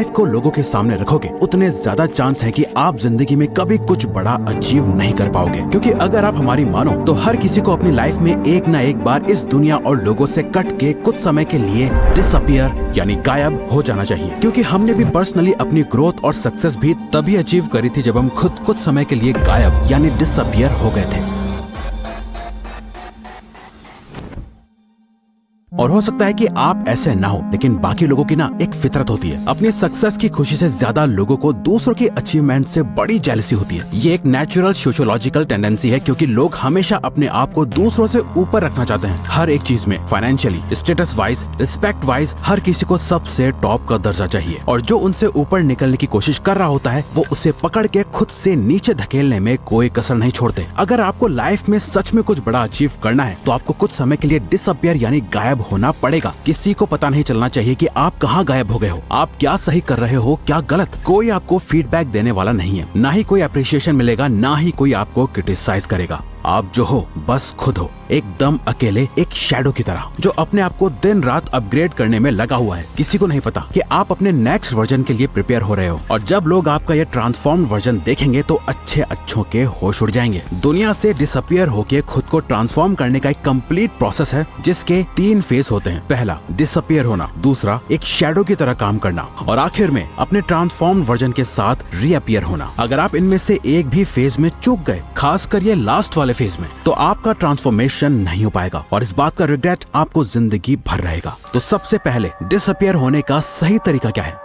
Life को लोगों के सामने रखोगे उतने ज्यादा चांस है कि आप जिंदगी में कभी कुछ बड़ा अचीव नहीं कर पाओगे। क्योंकि अगर आप हमारी मानो तो हर किसी को अपनी लाइफ में एक ना एक बार इस दुनिया और लोगों से कट के कुछ समय के लिए डिसअपियर यानी गायब हो जाना चाहिए। क्योंकि हमने भी पर्सनली अपनी ग्रोथ और सक्सेस भी तभी अचीव करी थी जब हम खुद कुछ समय के लिए गायब यानी डिसअपियर हो गए थे। और हो सकता है कि आप ऐसे ना हो, लेकिन बाकी लोगों की ना एक फितरत होती है, अपनी सक्सेस की खुशी से ज्यादा लोगों को दूसरों की अचीवमेंट से बड़ी जेलसी होती है। ये एक नेचुरल सोशियोलॉजिकल टेंडेंसी है, क्योंकि लोग हमेशा अपने आप को दूसरों से ऊपर रखना चाहते हैं हर एक चीज में। Financially, status wise, respect wise हर किसी को सबसे टॉप का दर्जा चाहिए, और जो उनसे ऊपर निकलने की कोशिश कर रहा होता है वो उसे पकड़ के खुद से नीचे धकेलने में कोई कसर नहीं छोड़ते। अगर आपको लाइफ में सच में कुछ बड़ा अचीव करना है तो आपको कुछ समय के लिए डिसअपियर यानी गायब होना पड़ेगा। किसी को पता नहीं चलना चाहिए कि आप कहाँ गायब हो गए हो, आप क्या सही कर रहे हो, क्या गलत। कोई आपको फीडबैक देने वाला नहीं है, ना ही कोई अप्रिशिएशन मिलेगा, ना ही कोई आपको क्रिटिसाइज करेगा। आप जो हो बस खुद हो, एकदम अकेले, एक शैडो की तरह जो अपने आप को दिन रात अपग्रेड करने में लगा हुआ है। किसी को नहीं पता कि आप अपने नेक्स्ट वर्जन के लिए प्रिपेयर हो रहे हो, और जब लोग आपका ये ट्रांसफॉर्म्ड वर्जन देखेंगे तो अच्छों के होश उड़ जाएंगे। दुनिया से डिसअपियर होके खुद को ट्रांसफॉर्म करने का एक कंप्लीट प्रोसेस है जिसके 3 फेज होते हैं। पहला डिसअपियर होना, दूसरा एक शैडो की तरह काम करना, और आखिर में अपने ट्रांसफॉर्म्ड वर्जन के साथ रीअपियर होना। अगर आप इनमें से एक भी फेज में चूक गए, खासकर ये लास्ट वाले फेज में, तो आपका ट्रांसफॉर्मेशन नहीं हो पाएगा और इस बात का रिग्रेट आपको जिंदगी भर रहेगा। तो सबसे पहले डिसअपियर होने का सही तरीका क्या है?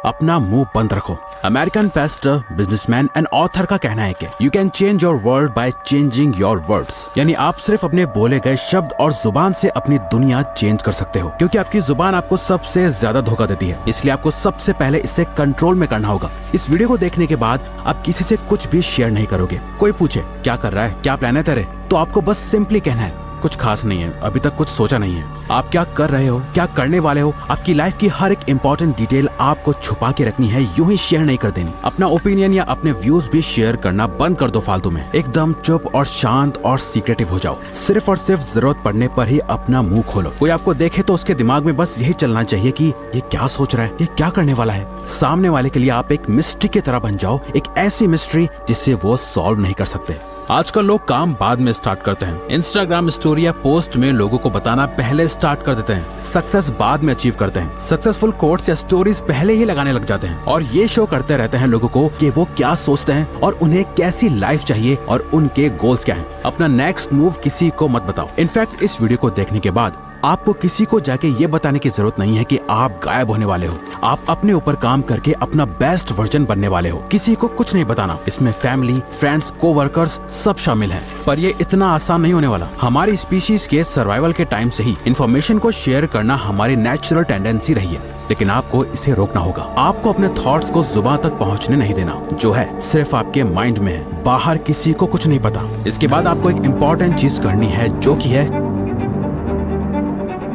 अपना मुंह बंद रखो। American Pasteur, businessman and author का कहना है कि you can change your world by changing your words, यानी आप सिर्फ अपने बोले गए शब्द और जुबान से अपनी दुनिया चेंज कर सकते हो। क्योंकि आपकी जुबान आपको सबसे ज्यादा धोखा देती है, इसलिए आपको सबसे पहले इसे कंट्रोल में करना होगा। इस वीडियो को देखने के बाद आप किसी से कुछ भी शेयर नहीं करोगे। कोई पूछे क्या कर रहा है, क्या प्लान है तेरे, तो आपको बस सिंपली कहना है कुछ खास नहीं है, अभी तक कुछ सोचा नहीं है। आप क्या कर रहे हो, क्या करने वाले हो, आपकी लाइफ की हर एक इंपॉर्टेंट डिटेल आपको छुपा के रखनी है, यूं ही शेयर नहीं कर देनी। अपना ओपिनियन या अपने व्यूज भी शेयर करना बंद कर दो फालतू में। एकदम चुप और शांत और सीक्रेटिव हो जाओ। सिर्फ और सिर्फ जरूरत पड़ने पर ही अपना मुंह खोलो। कोई आपको देखे तो उसके दिमाग में बस यही चलना चाहिए कि ये क्या सोच रहा है, ये क्या करने वाला है। सामने वाले के लिए आप एक मिस्ट्री की तरह बन जाओ, एक ऐसी मिस्ट्री जिसे वो सॉल्व नहीं कर सकते। आजकल लोग काम बाद में स्टार्ट करते हैं। इंस्टाग्राम स्टोरी या पोस्ट में लोगों को बताना पहले स्टार्ट कर देते हैं। सक्सेस बाद में अचीव करते हैं। सक्सेसफुल कोट्स या स्टोरीज पहले ही लगाने लग जाते हैं और ये शो करते रहते हैं लोगों को कि वो क्या सोचते हैं और उन्हें कैसी लाइफ चाहिए और उनके गोल्स क्या हैं। अपना नेक्स्ट मूव किसी को मत बताओ। इनफैक्ट इस वीडियो को देखने के बाद आपको किसी को जाके ये बताने की जरूरत नहीं है कि आप गायब होने वाले हो। आप अपने ऊपर काम करके अपना बेस्ट वर्जन बनने वाले हो। किसी को कुछ नहीं बताना। इसमें फैमिली, फ्रेंड्स, कोवर्कर्स सब शामिल हैं। पर ये इतना आसान नहीं होने वाला। हमारी स्पीशीज के सर्वाइवल के टाइम से ही इंफॉर्मेशन को शेयर करना हमारी नेचुरल टेंडेंसी रही है, लेकिन आपको इसे रोकना होगा। आपको अपने थॉट्स को जुबान तक पहुंचने नहीं देना। जो है सिर्फ आपके माइंड में है, बाहर किसी को कुछ नहीं पता। इसके बाद आपको एक इम्पोर्टेंट चीज करनी है, जो की है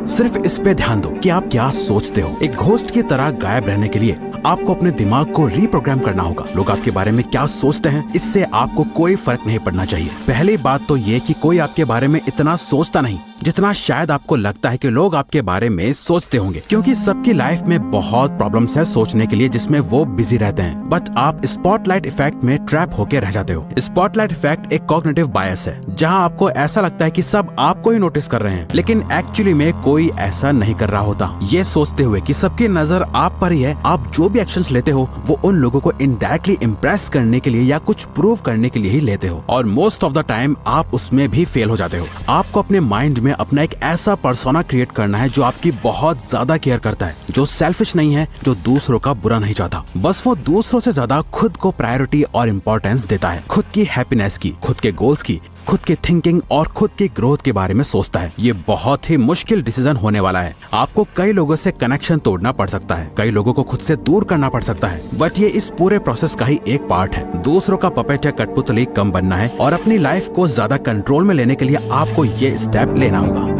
सिर्फ इस पे ध्यान दो कि आप क्या सोचते हो। एक घोस्ट की तरह गायब रहने के लिए आपको अपने दिमाग को रीप्रोग्राम करना होगा। लोग आपके बारे में क्या सोचते हैं, इससे आपको कोई फर्क नहीं पड़ना चाहिए। पहली बात तो ये कि कोई आपके बारे में इतना सोचता नहीं जितना शायद आपको लगता है कि लोग आपके बारे में सोचते होंगे। क्योंकि सबकी लाइफ में बहुत प्रॉब्लम्स है सोचने के लिए, जिसमें वो बिजी रहते हैं। बट आप स्पॉटलाइट इफेक्ट में ट्रैप होकर रह जाते हो। स्पॉटलाइट इफेक्ट एक कॉग्निटिव बायस है, जहां आपको ऐसा लगता है कि सब आपको ही नोटिस कर रहे हैं, लेकिन एक्चुअली में कोई ऐसा नहीं कर रहा होता। ये सोचते हुए कि सबकी नजर आप पर ही है, आप जो भी एक्शंस लेते हो वो उन लोगों को इनडायरेक्टली इम्प्रेस करने के लिए या कुछ प्रूव करने के लिए ही लेते हो, और मोस्ट ऑफ द टाइम आप उसमें भी फेल हो जाते हो। आपको अपने माइंड में अपना एक ऐसा पर्सोना क्रिएट करना है जो आपकी बहुत ज्यादा केयर करता है, जो सेल्फिश नहीं है, जो दूसरों का बुरा नहीं चाहता। बस वो दूसरों से ज्यादा खुद को प्रायोरिटी और इम्पोर्टेंस देता है। खुद की हैप्पीनेस की, खुद के गोल्स की, खुद की थिंकिंग और खुद की ग्रोथ के बारे में सोचता है। ये बहुत ही मुश्किल डिसीजन होने वाला है। आपको कई लोगों से कनेक्शन तोड़ना पड़ सकता है, कई लोगों को खुद से दूर करना पड़ सकता है, बट ये इस पूरे प्रोसेस का ही एक पार्ट है। दूसरों का पपेट या कठपुतली कम बनना है और अपनी लाइफ को ज्यादा कंट्रोल में लेने के लिए आपको ये स्टेप लेना होगा।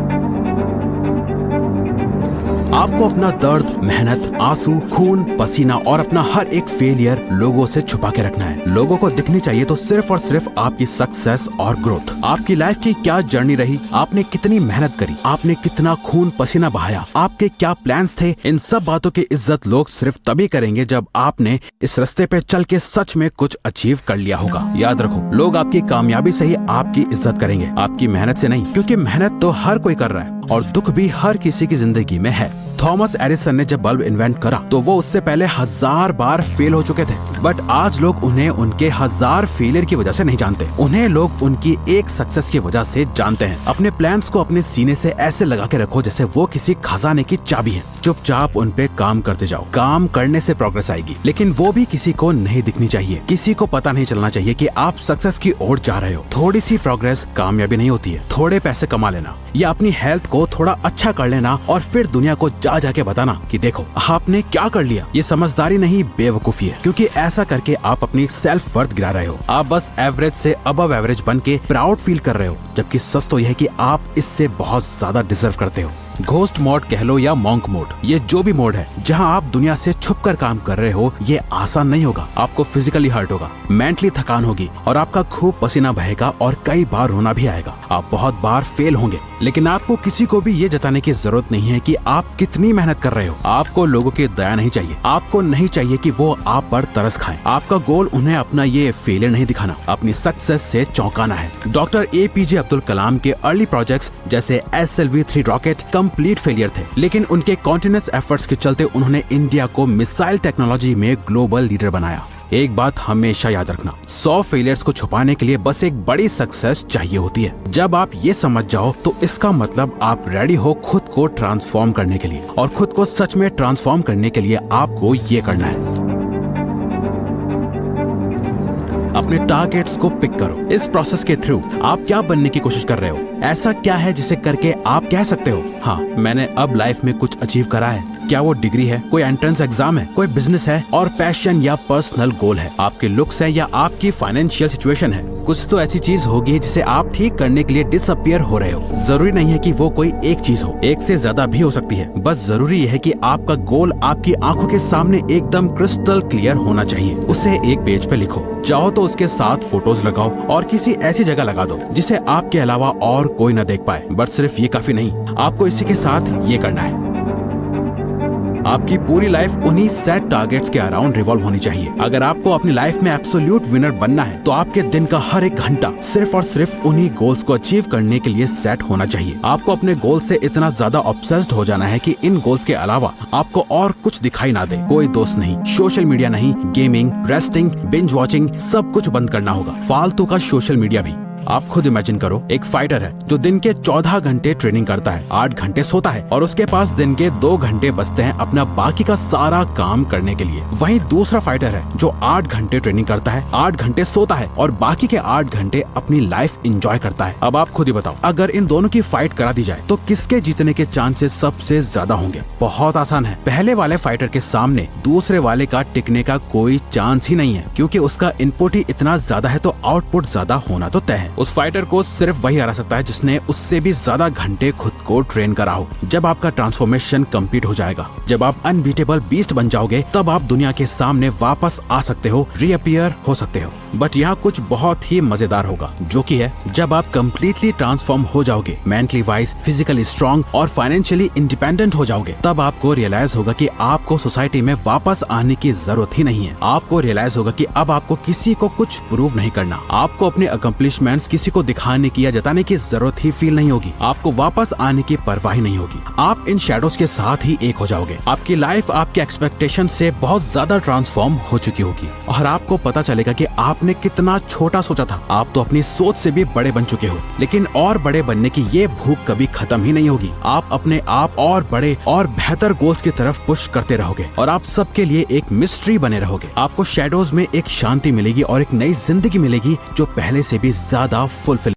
आपको अपना दर्द, मेहनत, आंसू, खून, पसीना और अपना हर एक फेलियर लोगों से छुपा के रखना है। लोगों को दिखनी चाहिए तो सिर्फ और सिर्फ आपकी सक्सेस और ग्रोथ। आपकी लाइफ की क्या जर्नी रही, आपने कितनी मेहनत करी, आपने कितना खून पसीना बहाया, आपके क्या प्लान्स थे, इन सब बातों की इज्जत लोग सिर्फ तभी करेंगे जब आपने इस रास्ते पे चल के सच में कुछ अचीव कर लिया होगा। याद रखो, लोग आपकी कामयाबी से ही आपकी इज्जत करेंगे, आपकी मेहनत से नहीं, क्योंकि मेहनत तो हर कोई कर रहा है और दुख भी हर किसी की जिंदगी में है। थॉमस एडिसन ने जब बल्ब इन्वेंट करा तो वो उससे पहले 1000 बार फेल हो चुके थे, बट आज लोग उन्हें उनके 1000 फेलियर की वजह से नहीं जानते, उन्हें लोग उनकी एक सक्सेस की वजह से जानते हैं। अपने प्लान्स को अपने सीने से ऐसे लगा के रखो जैसे वो किसी खजाने की चाबी है। चुपचाप उन पे काम करते जाओ, काम करने से प्रोग्रेस आएगी, लेकिन वो भी किसी को नहीं दिखनी चाहिए। किसी को पता नहीं चलना चाहिए कि आप सक्सेस की ओर जा रहे हो। थोड़ी सी प्रोग्रेस कामयाबी नहीं होती है। थोड़े पैसे कमा लेना या अपनी हेल्थ को थोड़ा अच्छा कर लेना और फिर दुनिया को जा जाके बताना कि देखो आपने क्या कर लिया, ये समझदारी नहीं बेवकूफी है, क्योंकि ऐसा करके आप अपनी सेल्फ वर्थ गिरा रहे हो। आप बस एवरेज से अबव एवरेज बन के प्राउड फील कर रहे हो, जबकि सच तो यह है कि आप इससे बहुत ज्यादा डिजर्व करते हो। घोस्ट मोड कह लो या मॉन्क मोड, ये जो भी मोड है जहां आप दुनिया से छुपकर काम कर रहे हो, ये आसान नहीं होगा। आपको फिजिकली हर्ट होगा, मेंटली थकान होगी और आपका खूब पसीना बहेगा और कई बार रोना भी आएगा। आप बहुत बार फेल होंगे, लेकिन आपको किसी को भी ये जताने की जरूरत नहीं है कि आप कितनी मेहनत कर रहे हो। आपको लोगों की दया नहीं चाहिए, आपको नहीं चाहिए कि वो आप पर तरस खाएं। आपका गोल उन्हें अपना ये फेलियर नहीं दिखाना, अपनी सक्सेस से चौंकाना है। डॉक्टर APJ अब्दुल कलाम के अर्ली प्रोजेक्ट्स जैसे SLV-3 रॉकेट कंप्लीट फेलियर थे, लेकिन उनके कॉन्टिन्यूअस एफर्ट्स के चलते उन्होंने इंडिया को मिसाइल टेक्नोलॉजी में ग्लोबल लीडर बनाया। एक बात हमेशा याद रखना, 100 फेलियर्स को छुपाने के लिए बस एक बड़ी सक्सेस चाहिए होती है। जब आप ये समझ जाओ तो इसका मतलब आप रेडी हो खुद को ट्रांसफॉर्म करने के लिए, और खुद को सच में ट्रांसफॉर्म करने के लिए आपको ये करना है। अपने टारगेट्स को पिक करो। इस प्रोसेस के थ्रू आप क्या बनने की कोशिश कर रहे हो? ऐसा क्या है जिसे करके आप कह सकते हो, हाँ मैंने अब लाइफ में कुछ अचीव करा है? क्या वो डिग्री है, कोई एंट्रेंस एग्जाम है, कोई बिजनेस है और पैशन या पर्सनल गोल है, आपके लुक्स है या आपकी फाइनेंशियल सिचुएशन है? कुछ तो ऐसी चीज होगी जिसे आप ठीक करने के लिए डिसअपियर हो रहे हो। जरूरी नहीं है कि वो कोई एक चीज हो, एक से ज्यादा भी हो सकती है। बस जरूरी है कि आपका गोल आपकी आंखों के सामने एकदम क्रिस्टल क्लियर होना चाहिए। उसे एक पेज पे लिखो, चाहो तो उसके साथ फोटोज लगाओ और किसी ऐसी जगह लगा दो जिसे आपके अलावा और कोई न देख पाए। बट सिर्फ ये काफी नहीं, आपको इसी के साथ ये करना है। आपकी पूरी लाइफ उन्हीं सेट टारगेट्स के अराउंड रिवॉल्व होनी चाहिए। अगर आपको अपनी लाइफ में एब्सोल्यूट विनर बनना है तो आपके दिन का हर एक घंटा सिर्फ और सिर्फ उन्हीं गोल्स को अचीव करने के लिए सेट होना चाहिए। आपको अपने गोल से इतना ज्यादा ऑब्सेस्ड हो जाना है कि इन गोल्स के अलावा आपको और कुछ दिखाई ना दे। कोई दोस्त नहीं, सोशल मीडिया नहीं, गेमिंग, रेस्टिंग, बिंज वॉचिंग, सब कुछ बंद करना होगा। फालतू का सोशल मीडिया भी। आप खुद इमेजिन करो, एक फाइटर है जो दिन के 14 घंटे ट्रेनिंग करता है, 8 घंटे सोता है और उसके पास दिन के 2 घंटे बचते हैं अपना बाकी का सारा काम करने के लिए। वहीं दूसरा फाइटर है जो 8 घंटे ट्रेनिंग करता है, 8 घंटे सोता है और बाकी के 8 घंटे अपनी लाइफ एंजॉय करता है। अब आप खुद ही बताओ, अगर इन दोनों की फाइट करा दी जाए तो किसके जीतने के चांसेस सबसे ज्यादा होंगे? बहुत आसान है, पहले वाले फाइटर के सामने दूसरे वाले का टिकने का कोई चांस ही नहीं है, क्योंकि उसका इनपुट ही इतना ज्यादा है तो आउटपुट ज्यादा होना तो तय है। उस फाइटर को सिर्फ वही हरा सकता है जिसने उससे भी ज्यादा घंटे खुद को ट्रेन करा हो। जब आपका ट्रांसफॉर्मेशन कंप्लीट हो जाएगा, जब आप अनबीटेबल बीस्ट बन जाओगे, तब आप दुनिया के सामने वापस आ सकते हो, रीअपियर हो सकते हो। बट यहाँ कुछ बहुत ही मजेदार होगा, जो कि है जब आप कम्प्लीटली ट्रांसफॉर्म हो जाओगे, मेंटली वाइज, फिजिकली स्ट्रॉन्ग और फाइनेंशियली इंडिपेंडेंट हो जाओगे, तब आपको रियलाइज होगा कि आपको सोसाइटी में वापस आने की जरूरत ही नहीं है। आपको रियलाइज होगा कि अब आपको किसी को कुछ प्रूव नहीं करना, आपको अपने अकम्प्लिशमेंट्स किसी को दिखाने की या जताने की जरूरत ही फील नहीं होगी, आपको वापस आने की परवाह ही नहीं होगी। आप इन शैडोज के साथ ही एक हो जाओगे। आपकी लाइफ आपके एक्सपेक्टेशन से बहुत ज्यादा ट्रांसफॉर्म हो चुकी होगी और आपको पता चलेगा कि आपने कितना छोटा सोचा था। आप तो अपनी सोच से भी बड़े बन चुके हो, लेकिन और बड़े बनने की ये भूख कभी खत्म ही नहीं होगी। आप अपने आप और बड़े और बेहतर गोल्स की तरफ पुश करते रहोगे और आप सबके लिए एक मिस्ट्री बने रहोगे। आपको शैडोज में एक शांति मिलेगी और एक नई जिंदगी मिलेगी जो पहले से भी ज्यादा फुलफिल